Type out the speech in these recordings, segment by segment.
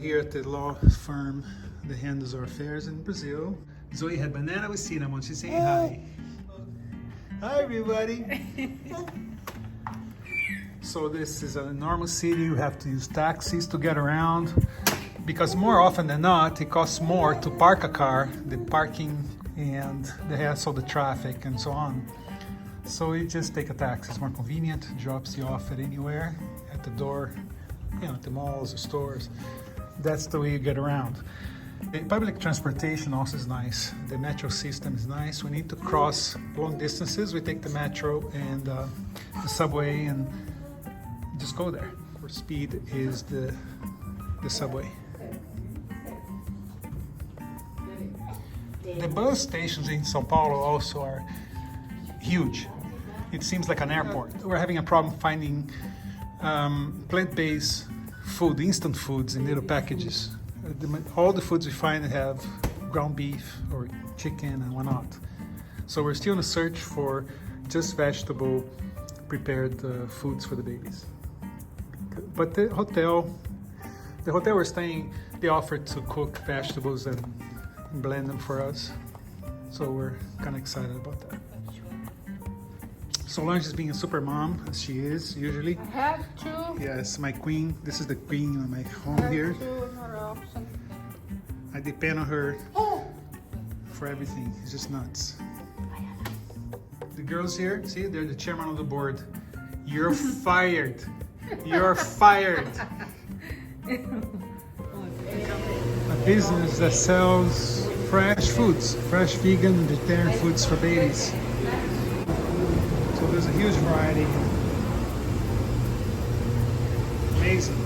here at the law firm that handles our affairs in Brazil. Zoe had banana with cinnamon. She's saying hi. Hi, everybody. So this is an enormous city. You have to use taxis to get around because more often than not, it costs more to park a car, the parking and the hassle, the traffic and so on. So you just take a taxi. It's more convenient, drops you off at anywhere, at the door, at the malls or stores. That's the way you get around. Public transportation also is nice. The metro system is nice. We need to cross long distances. We take the metro and the subway and just go there. For speed is the subway. The bus stations in São Paulo also are huge. It seems like an airport. We're having a problem finding plant-based food, instant foods in little packages. All the foods we find have ground beef or chicken and whatnot. So we're still in a search for just vegetable prepared foods for the babies. But the hotel we're staying, they offered to cook vegetables and blend them for us. So we're kind of excited about that. Solange is being a super mom, as she is usually. I have to. Yes, my queen. This is the queen of my home here. I depend on her for everything. It's just nuts. The girls here, see, they're the chairman of the board. You're fired. You're fired. A business that sells fresh foods, fresh vegan and vegetarian foods for babies. So there's a huge variety. Amazing.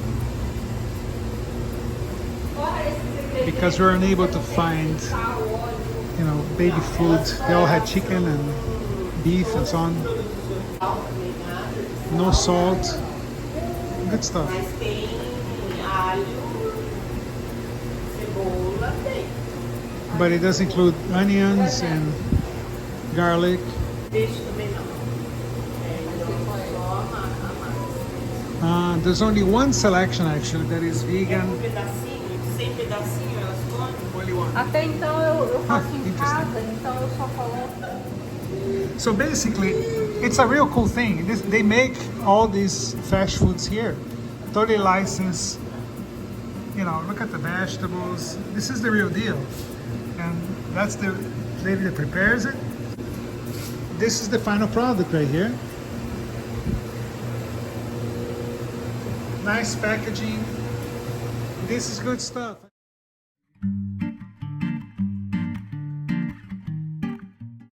Because we're unable to find, baby food. They all had chicken and beef and so on. No salt. Good stuff. But it does include onions and garlic. There's only one selection actually that is vegan. Only one. Até então eu faço em casa, então eu só coloco. So basically, it's a real cool thing. They make all these fast foods here, totally licensed. Look at the vegetables. This is the real deal, and that's the lady that prepares it. This is the final product right here. Nice packaging. This is good stuff.